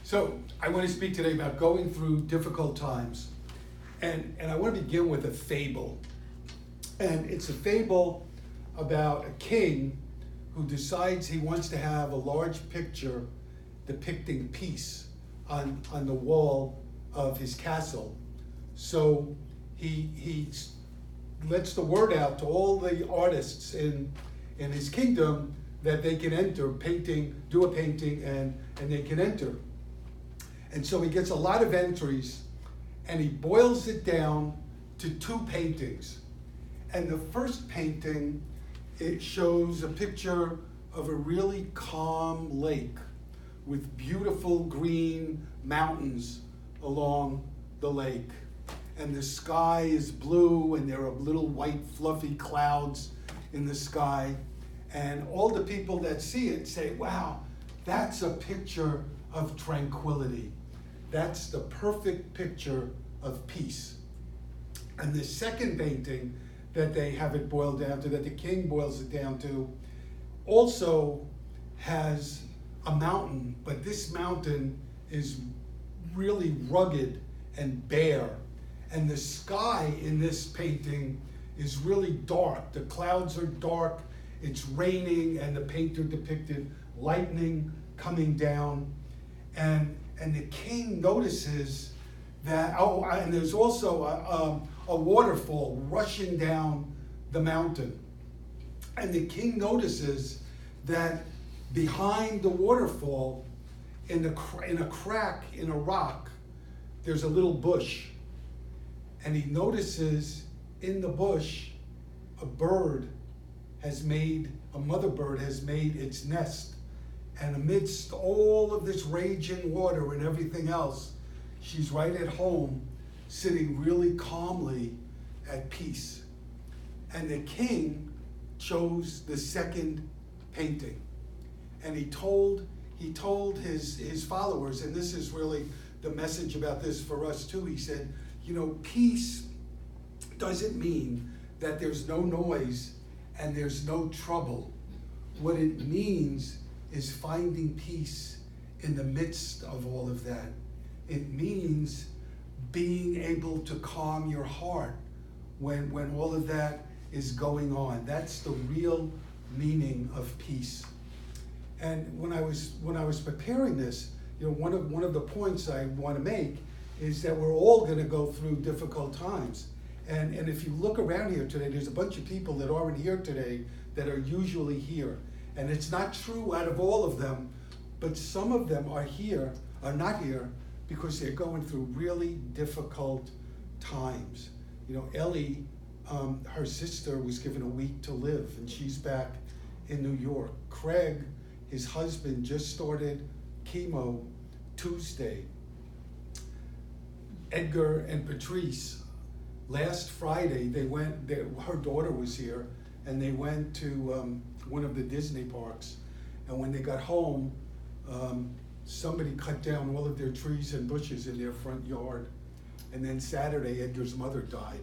So I want to speak today about going through difficult times. And I want to begin with a fable. And it's a fable about a king who decides he wants to have a large picture depicting peace on the wall of his castle. So he lets the word out to all the artists in his kingdom that they can enter do a painting and they can enter. And so he gets a lot of entries and he boils it down to 2 paintings. And the first painting, it shows a picture of a really calm lake with beautiful green mountains along the lake. And the sky is blue and there are little white fluffy clouds in the sky. And all the people that see it say, wow, that's a picture of tranquility. That's the perfect picture of peace. And the second painting that they have it boiled down to, that the king boils it down to, also has a mountain, but this mountain is really rugged and bare. And the sky in this painting is really dark. The clouds are dark, it's raining, and the painter depicted lightning coming down. And the king notices that, and there's also a waterfall rushing down the mountain. And the king notices that behind the waterfall, in a crack in a rock, there's a little bush. And he notices in the bush, a mother bird has made its nest. And amidst all of this raging water and everything else, she's right at home, sitting really calmly at peace. And the king chose the second painting. And he told his followers, and this is really the message about this for us too. He said, peace doesn't mean that there's no noise and there's no trouble. What it means is finding peace in the midst of all of that. It means being able to calm your heart when all of that is going on. That's the real meaning of peace. And when I was preparing this, one of the points I want to make is that we're all going to go through difficult times. And if you look around here today, there's a bunch of people that aren't here today that are usually here. And it's not true out of all of them, but some of them are not here because they're going through really difficult times. Ellie, her sister was given a week to live and she's back in New York. Craig, his husband, just started chemo Tuesday. Edgar and Patrice, last Friday, her daughter was here and they went to one of the Disney parks. And when they got home, somebody cut down all of their trees and bushes in their front yard. And then Saturday, Edgar's mother died.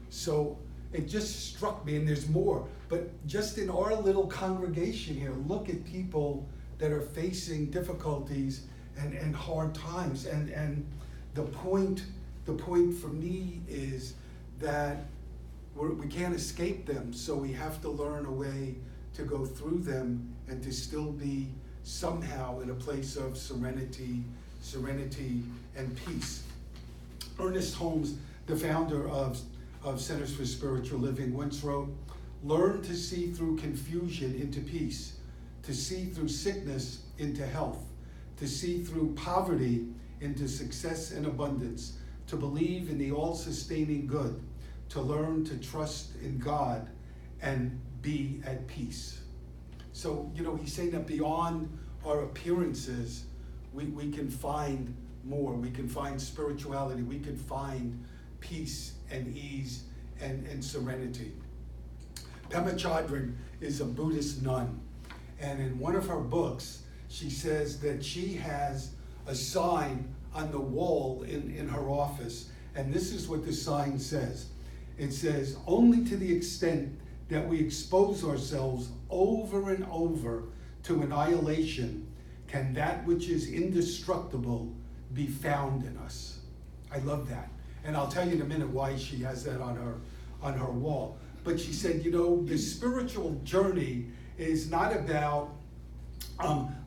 So it just struck me, and there's more, but just in our little congregation here, look at people that are facing difficulties and hard times. And the point for me is that we can't escape them, so we have to learn a way to go through them and to still be somehow in a place of serenity and peace. Ernest Holmes, the founder of Centers for Spiritual Living, once wrote, "Learn to see through confusion into peace, to see through sickness into health, to see through poverty into success and abundance, to believe in the all-sustaining good, to learn to trust in God and be at peace." So, he's saying that beyond our appearances, we can find more. We can find spirituality. We can find peace and ease and serenity. Pema Chodron is a Buddhist nun. And in one of her books, she says that she has a sign on the wall in her office. And this is what the sign says. It says, "Only to the extent that we expose ourselves over and over to annihilation can that which is indestructible be found in us. I love that. And I'll tell you in a minute why she has that on her wall. But she said, the spiritual journey is not about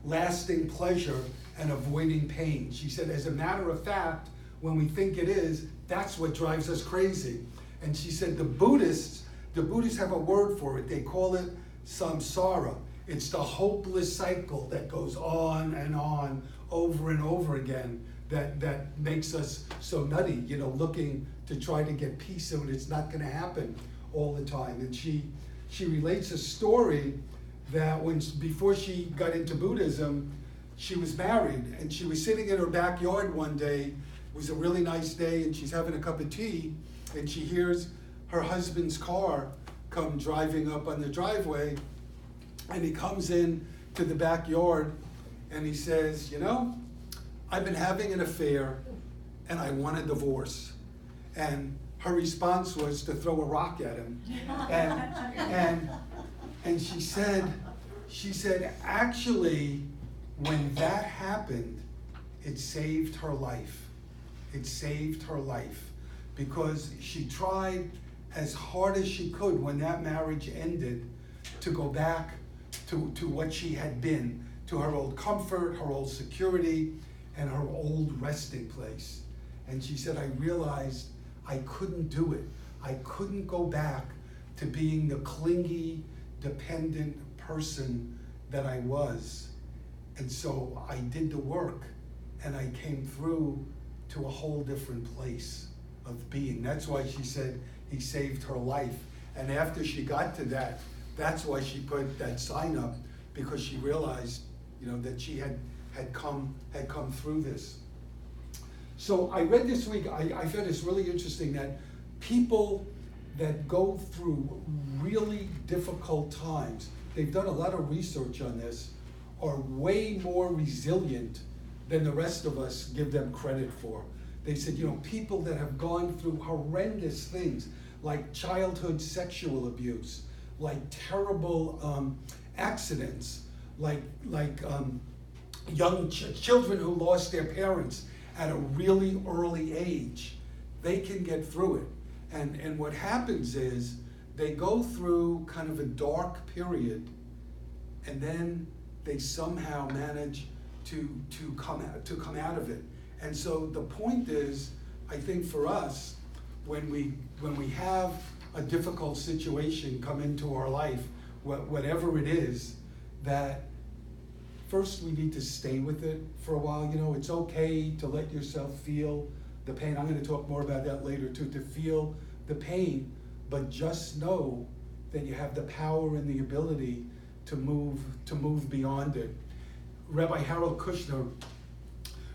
lasting pleasure and avoiding pain. She said, as a matter of fact, when we think it is, that's what drives us crazy. And she said the Buddhists have a word for it. They call it samsara. It's the hopeless cycle that goes on, over and over again, that makes us so nutty, looking to try to get peace, and it's not going to happen all the time. And she relates a story that before she got into Buddhism, she was married, and she was sitting in her backyard one day. It was a really nice day, and she's having a cup of tea, and she hears her husband's car come driving up on the driveway, and he comes in to the backyard, and he says, I've been having an affair, and I want a divorce. And her response was to throw a rock at him. And she said, actually, when that happened, it saved her life. It saved her life because she tried as hard as she could when that marriage ended to go back to what she had been, to her old comfort, her old security, and her old resting place. And she said, I realized I couldn't do it. I couldn't go back to being the clingy, dependent person that I was. And so I did the work, and I came through to a whole different place of being. That's why she said he saved her life. And after she got to that, that's why she put that sign up, because she realized, that she had come through this. So I read this week, I found this really interesting, that people that go through really difficult times, they've done a lot of research on this, are way more resilient than the rest of us give them credit for. They said, people that have gone through horrendous things, like childhood sexual abuse, like terrible accidents, like young children who lost their parents at a really early age, they can get through it. And what happens is they go through kind of a dark period, and then they somehow manage to come out of it. And so the point is, I think for us, when we have a difficult situation come into our life, whatever it is, that first we need to stay with it for a while. It's okay to let yourself feel the pain. I'm going to talk more about that later too, to feel the pain, but just know that you have the power and the ability to move beyond it. Rabbi Harold Kushner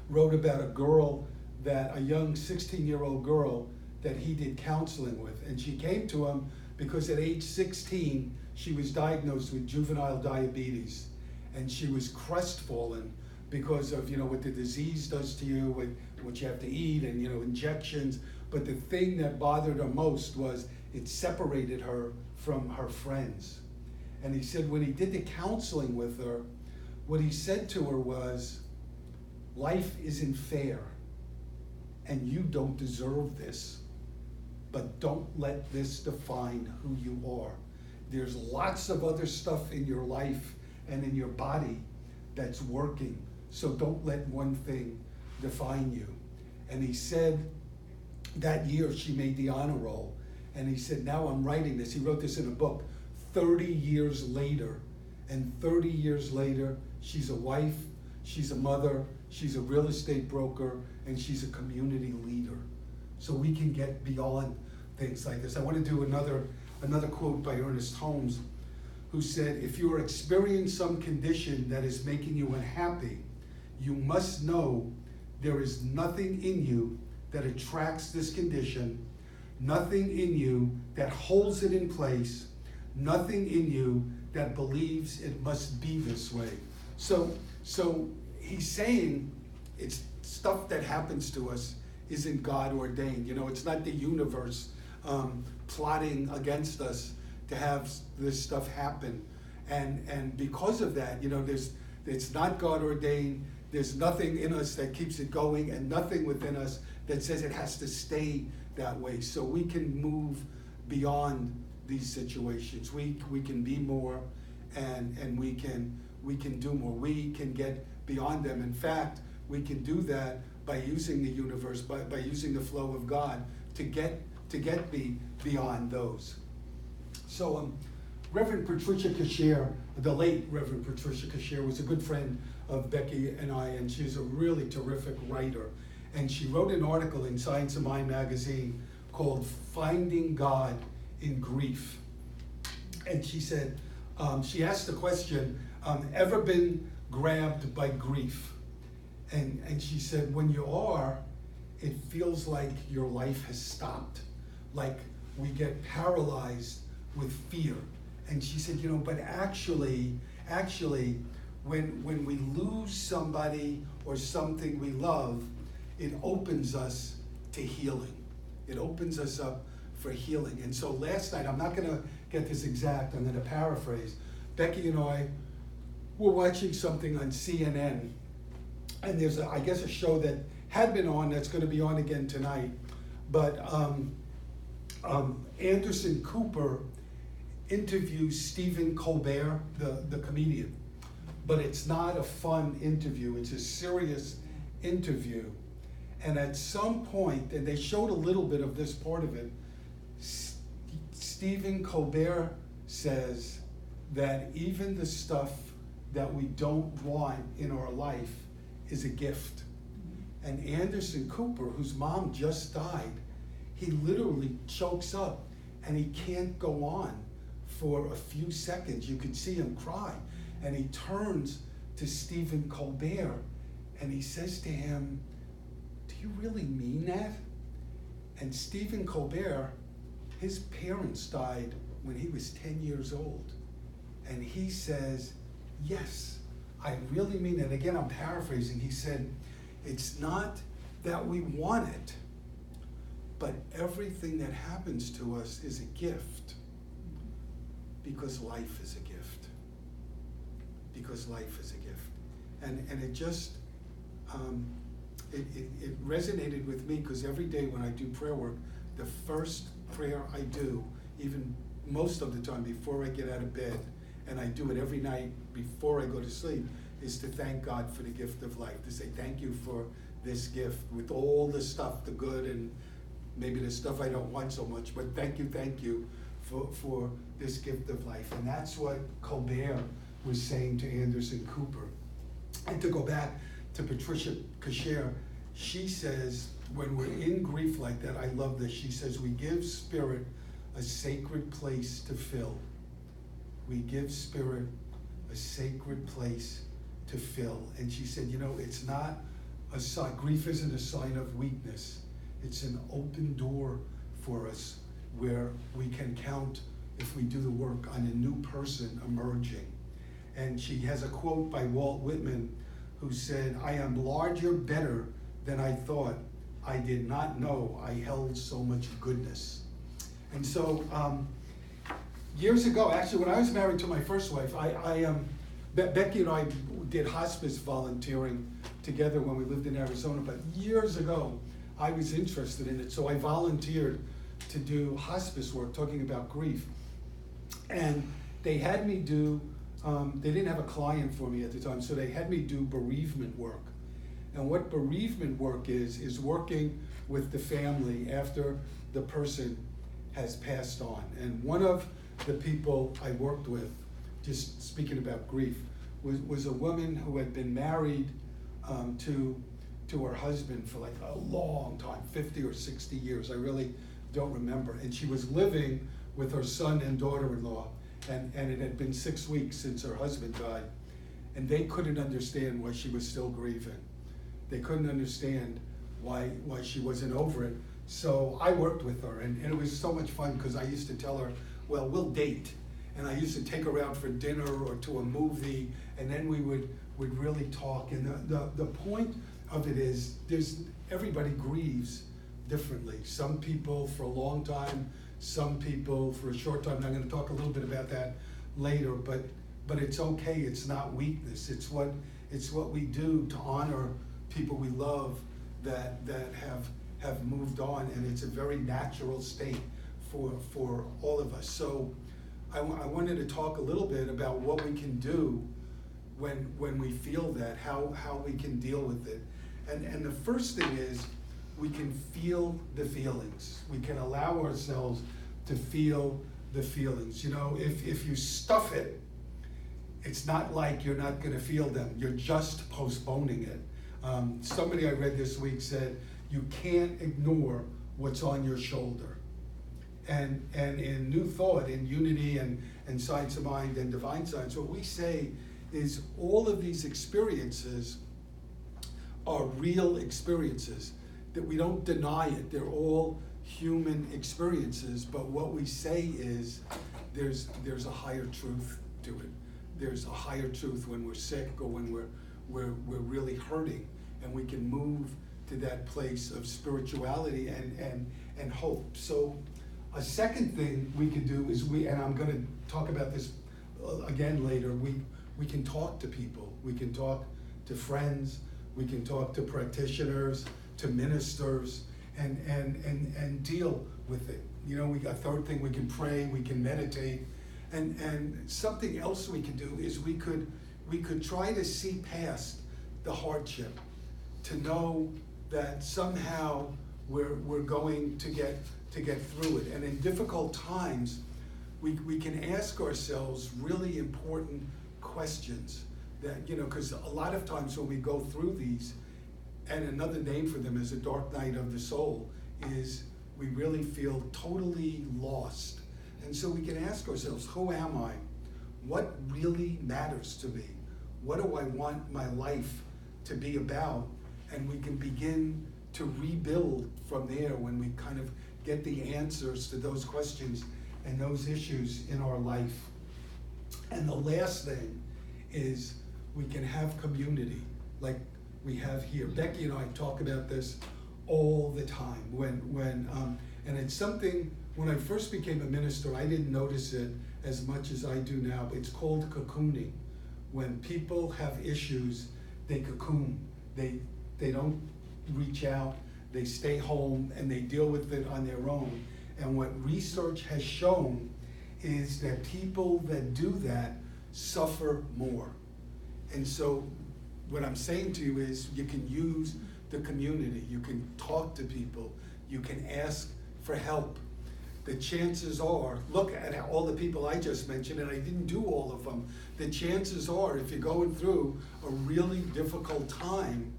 wrote about a young 16-year-old girl that he did counseling with. And she came to him because at age 16, she was diagnosed with juvenile diabetes. And she was crestfallen because of, what the disease does to you, what you have to eat, and, injections. But the thing that bothered her most was it separated her from her friends. And he said when he did the counseling with her, what he said to her was, life isn't fair, and you don't deserve this, but don't let this define who you are. There's lots of other stuff in your life and in your body that's working, so don't let one thing define you. And he said that year she made the honor roll, and he said, now I'm writing this. He wrote this in a book 30 years later, and 30 years later, she's a wife, she's a mother, she's a real estate broker, and she's a community leader. So we can get beyond things like this. I want to do another quote by Ernest Holmes, who said, if you are experiencing some condition that is making you unhappy, you must know there is nothing in you that attracts this condition, nothing in you that holds it in place, nothing in you that believes it must be this way. So he's saying it's stuff that happens to us isn't God ordained. It's not the universe plotting against us to have this stuff happen. And because of that, It's not God ordained. There's nothing in us that keeps it going, and nothing within us that says it has to stay that way. So we can move beyond these situations. We can be more, and we can do more. We can get beyond them. In fact, we can do that by using the universe, by using the flow of God to get beyond those. So Reverend Patricia Cashier, the late Reverend Patricia Cashier, was a good friend of Becky and I, and she's a really terrific writer. And she wrote an article in Science of Mind magazine called Finding God in Grief. And she said, she asked the question, ever been grabbed by grief? And she said, when you are, it feels like your life has stopped. Like we get paralyzed with fear. And she said, but actually, when we lose somebody or something we love, it opens us to healing. It opens us up for healing. And so last night, I'm not gonna get this exact, I'm gonna paraphrase. Becky and I were watching something on CNN, and there's I guess a show that had been on that's gonna be on again tonight, but Anderson Cooper interviews Stephen Colbert, the comedian. But it's not a fun interview, it's a serious interview. And at some point, and they showed a little bit of this part of it, Stephen Colbert says that even the stuff that we don't want in our life is a gift. And Anderson Cooper, whose mom just died, he literally chokes up and he can't go on for a few seconds. You could see him cry. And he turns to Stephen Colbert and he says to him, "Do you really mean that?" And Stephen Colbert, his parents died when he was 10 years old. And he says, "Yes, I really mean it." Again, I'm paraphrasing. He said, "It's not that we want it, but everything that happens to us is a gift, because life is a gift. Because life is a gift." And it just, it resonated with me, because every day when I do prayer work, the first prayer I do, even most of the time before I get out of bed, and I do it every night before I go to sleep, is to thank God for the gift of life, to say thank you for this gift with all the stuff, the good and maybe the stuff I don't want so much, but thank you for this gift of life. And that's what Colbert was saying to Anderson Cooper. And to go back to Patricia Cashier, she says, when we're in grief like that, I love this, she says, we give spirit a sacred place to fill. We give spirit a sacred place to fill. And she said, it's not a sign, grief isn't a sign of weakness. It's an open door for us where we can count, if we do the work, on a new person emerging. And she has a quote by Walt Whitman, who said, "I am larger, better than I thought. I did not know I held so much goodness." And so, years ago, actually, when I was married to my first wife, Becky and I did hospice volunteering together when we lived in Arizona, but years ago, I was interested in it, so I volunteered to do hospice work, talking about grief. And they had me do, they didn't have a client for me at the time, so they had me do bereavement work. And what bereavement work is working with the family after the person has passed on. And one of the people I worked with, just speaking about grief, was a woman who had been married to her husband for like a long time, 50 or 60 years, I really don't remember. And she was living with her son and daughter-in-law, and it had been 6 weeks since her husband died. And they couldn't understand why she was still grieving. They couldn't understand why she wasn't over it. So I worked with her, and it was so much fun, because I used to tell her, well, we'll date. And I used to take her out for dinner or to a movie, and then we would really talk. And the point of it is, everybody grieves differently. Some people for a long time, some people for a short time, and I'm going to talk a little bit about that later, but but it's okay. It's not weakness. It's what we do to honor people we love that have moved on, and it's a very natural state for all of us. So I wanted to talk a little bit about what we can do when we feel that, how we can deal with it. And the first thing is we can feel the feelings. We can allow ourselves to feel the feelings. You know, if you stuff it, it's not like you're not gonna feel them. You're just postponing it. Somebody I read this week said, you can't ignore what's on your shoulder. And in New Thought, in Unity and Science of Mind and Divine Science, what we say is all of these experiences are real experiences, that we don't deny it. They're all human experiences, but what we say is there's a higher truth to it. There's a higher truth when we're sick or when we're really hurting, and we can move to that place of spirituality and hope. So a second thing we can do is and I'm gonna talk about this again later, we can talk to people. We can talk to friends, we can talk to practitioners, to ministers, and deal with it. You know, a third thing, we can pray, we can meditate, and something else we can do is we could try to see past the hardship, to know that somehow we're going to get through it. And in difficult times, we can ask ourselves really important questions that, you know, because a lot of times when we go through these, and another name for them is a dark night of the soul, is we really feel totally lost. And so we can ask ourselves, who am I? What really matters to me? What do I want my life to be about? And we can begin to rebuild from there when we kind of get the answers to those questions and those issues in our life. And the last thing is we can have community like we have here. Becky and I talk about this all the time. And it's something, when I first became a minister, I didn't notice it as much as I do now. It's called cocooning. When people have issues, they cocoon. They don't reach out, they stay home, and they deal with it on their own. And what research has shown is that people that do that suffer more. And so what I'm saying to you is you can use the community, you can talk to people, you can ask for help. The chances are, look at all the people I just mentioned, and I didn't do all of them, the chances are if you're going through a really difficult time,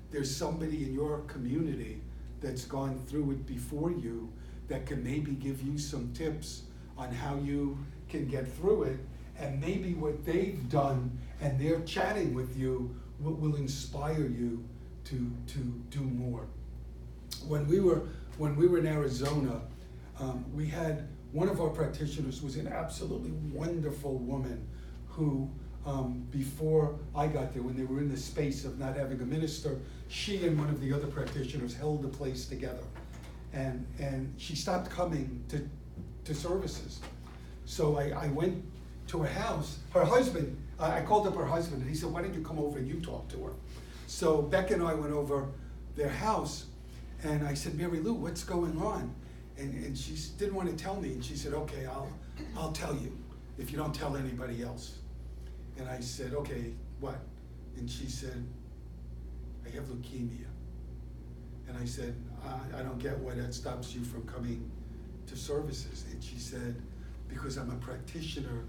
there's somebody in your community that's gone through it before you that can maybe give you some tips on how you can get through it, and maybe what they've done and they're chatting with you will inspire you to do more. When we were in Arizona, we had one of our practitioners was an absolutely wonderful woman who, before I got there, when they were in the space of not having a minister, she and one of the other practitioners held the place together. And she stopped coming to services. So I went to her house. Her husband, I called up her husband, and he said, why don't you come over and you talk to her? So Becca and I went over their house, and I said, Mary Lou, what's going on? And she didn't want to tell me, and she said, okay, I'll tell you if you don't tell anybody else. And I said, okay, what? And she said, I have leukemia. And I said, I don't get why that stops you from coming to services. And she said, because I'm a practitioner,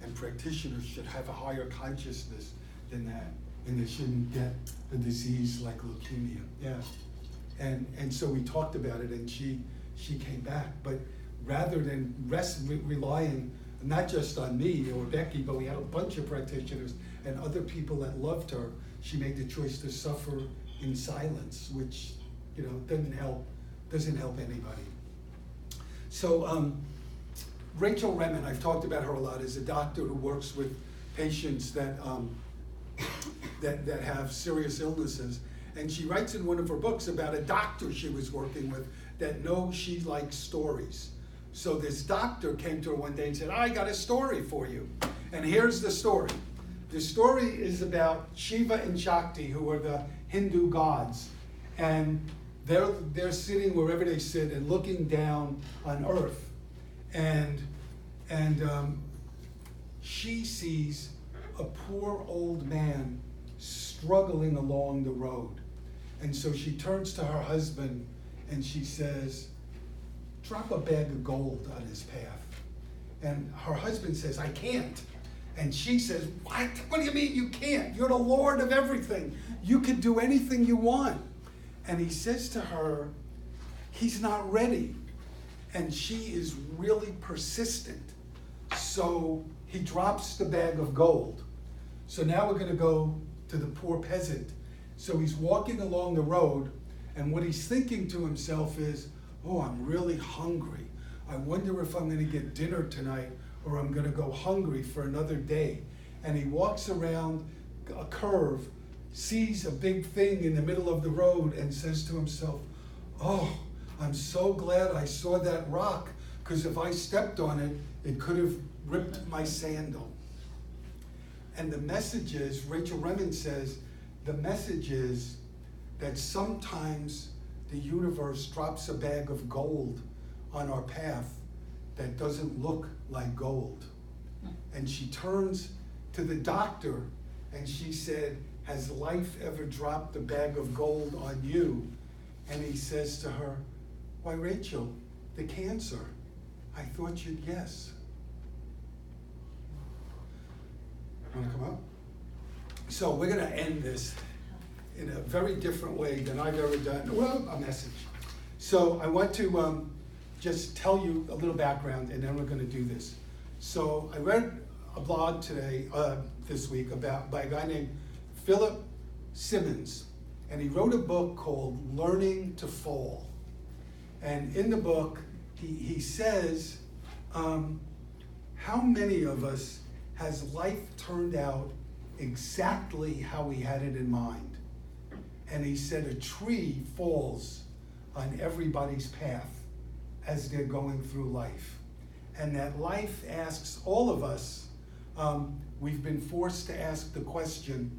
and practitioners should have a higher consciousness than that, and they shouldn't get a disease like leukemia. Yeah. And so we talked about it, and she came back. But rather than relying not just on me or Becky, but we had a bunch of practitioners and other people that loved her, she made the choice to suffer in silence, which, you know, doesn't help anybody. So Rachel Remen, I've talked about her a lot, is a doctor who works with patients that have serious illnesses. And she writes in one of her books about a doctor she was working with that knows she likes stories. So this doctor came to her one day and said, I got a story for you. And here's the story. The story is about Shiva and Shakti, who are the Hindu gods. And they're sitting wherever they sit and looking down on earth. And she sees a poor old man struggling along the road. And so she turns to her husband and she says, drop a bag of gold on his path. And her husband says, I can't. And she says, what? What do you mean you can't? You're the Lord of everything. You can do anything you want. And he says to her, he's not ready. And she is really persistent. So he drops the bag of gold. So now we're going to go to the poor peasant. So he's walking along the road, and what he's thinking to himself is, oh, I'm really hungry. I wonder if I'm going to get dinner tonight, or I'm going to go hungry for another day. And he walks around a curve, sees a big thing in the middle of the road, and says to himself, oh, I'm so glad I saw that rock, because if I stepped on it, it could have ripped my sandal. And the message is, Rachel Remen says, the message is that sometimes the universe drops a bag of gold on our path that doesn't look like gold. And she turns to the doctor and she said, has life ever dropped a bag of gold on you? And he says to her, why, Rachel, the cancer. I thought you'd guess. Want to come up? So we're going to end this in a very different way than I've ever done. Well, a message. So I want to just tell you a little background, and then we're going to do this. So I read a blog today, this week, by a guy named Philip Simmons, and he wrote a book called Learning to Fall. And in the book, he says, how many of us has life turned out exactly how we had it in mind? And he said a tree falls on everybody's path as they're going through life. And that life asks all of us, we've been forced to ask the question,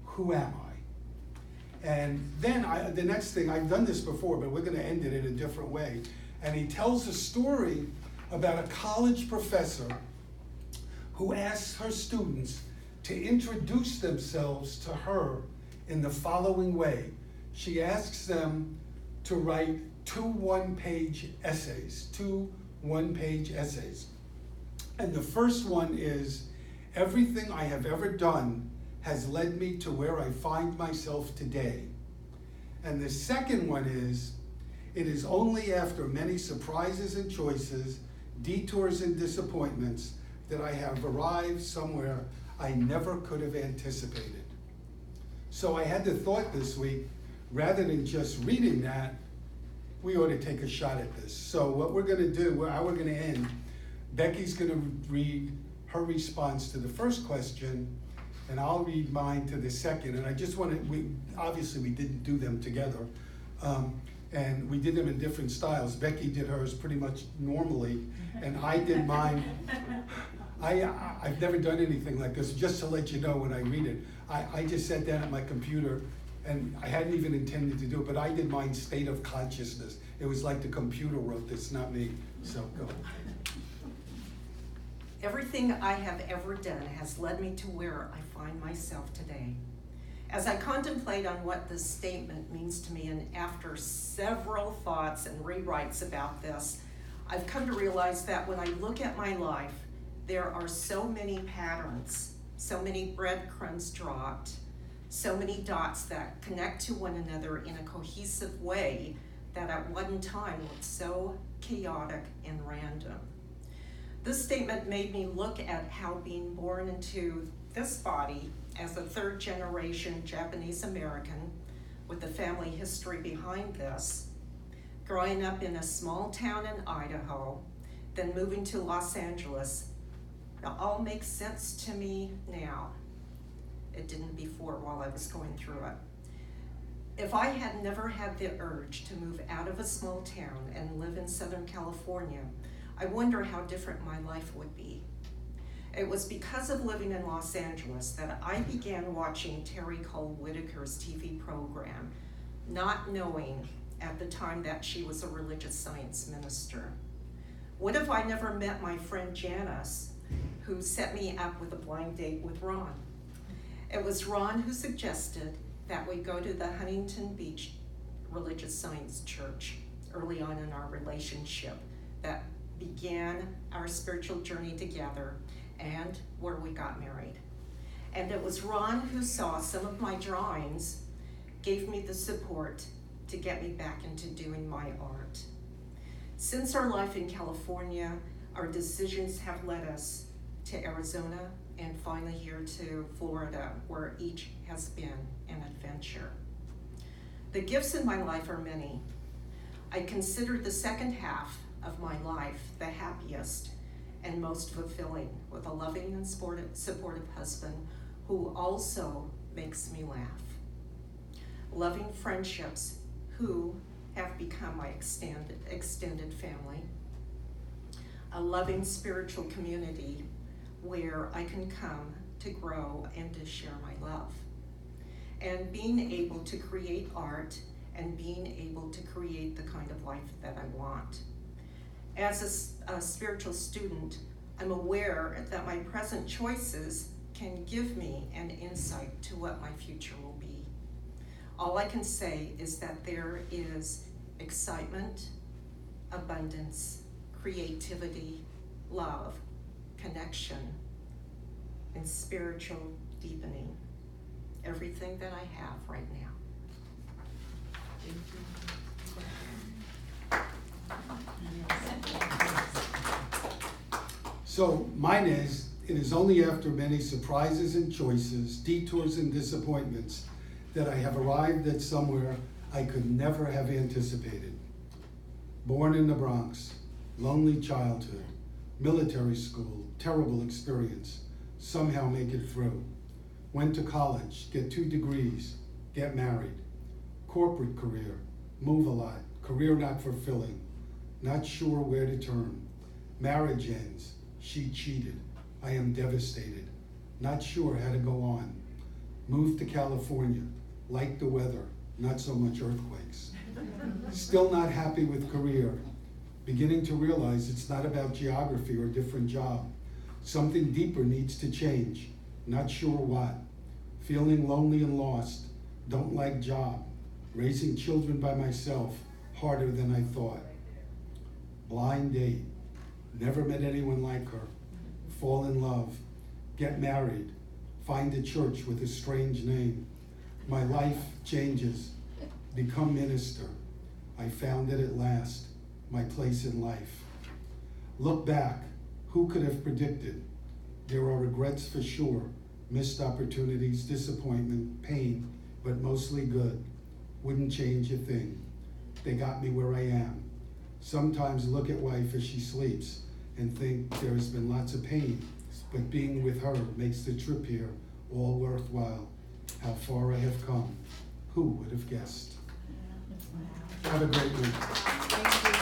who am I? And then the next thing, I've done this before, but we're going to end it in a different way. And he tells a story about a college professor who asks her students to introduce themselves to her in the following way. She asks them to write two one-page essays. And the first one is, everything I have ever done has led me to where I find myself today. And the second one is, it is only after many surprises and choices, detours and disappointments, that I have arrived somewhere I never could have anticipated. So I had the thought this week, rather than just reading that, we ought to take a shot at this. So what we're going to do, how we're going to end, Becky's going to read her response to the first question, and I'll read mine to the second. And I just want to, obviously we didn't do them together, and we did them in different styles. Becky did hers pretty much normally, and I did mine. I've never done anything like this, just to let you know when I read it. I just sat down at my computer, and I hadn't even intended to do it, but I did mine state of consciousness. It was like the computer wrote this, not me. So go. Everything I have ever done has led me to where I find myself today. As I contemplate on what this statement means to me, and after several thoughts and rewrites about this, I've come to realize that when I look at my life, there are so many patterns, so many breadcrumbs dropped, so many dots that connect to one another in a cohesive way that at one time looked so chaotic and random. This statement made me look at how being born into this body as a third-generation Japanese American with a family history behind this, growing up in a small town in Idaho, then moving to Los Angeles, it all makes sense to me now. It didn't before while I was going through it. If I had never had the urge to move out of a small town and live in Southern California, I wonder how different my life would be. It was because of living in Los Angeles that I began watching Terry Cole Whitaker's TV program, not knowing at the time that she was a religious science minister. What if I never met my friend Janice, who set me up with a blind date with Ron? It was Ron who suggested that we go to the Huntington Beach Religious Science Church early on in our relationship that began our spiritual journey together and where we got married. And it was Ron who saw some of my drawings, gave me the support to get me back into doing my art. Since our life in California, our decisions have led us to Arizona and finally here to Florida, where each has been an adventure. The gifts in my life are many. I consider the second half of my life the happiest and most fulfilling, with a loving and supportive husband who also makes me laugh. Loving friendships who have become my extended family. A loving spiritual community where I can come to grow and to share my love. And being able to create art and being able to create the kind of life that I want. As a spiritual student, I'm aware that my present choices can give me an insight to what my future will be. All I can say is that there is excitement, abundance, creativity, love, connection, and spiritual deepening. Everything that I have right now. So mine is, it is only after many surprises and choices, detours and disappointments, that I have arrived at somewhere I could never have anticipated. Born in the Bronx, lonely childhood, military school, terrible experience, somehow make it through. Went to college, get 2 degrees, get married. Corporate career, move a lot, career not fulfilling, not sure where to turn. Marriage ends, she cheated, I am devastated, not sure how to go on. Moved to California, like the weather, not so much earthquakes. Still not happy with career, beginning to realize it's not about geography or different job. Something deeper needs to change, not sure what. Feeling lonely and lost, don't like job. Raising children by myself, harder than I thought. Blind date, never met anyone like her. Fall in love, get married, find a church with a strange name. My life changes, become minister. I found it at last, my place in life. Look back, who could have predicted? There are regrets for sure, missed opportunities, disappointment, pain, but mostly good. Wouldn't change a thing. They got me where I am. Sometimes look at wife as she sleeps and think there has been lots of pain, but being with her makes the trip here all worthwhile. How far I have come. Who would have guessed? Have a great week. Thank you.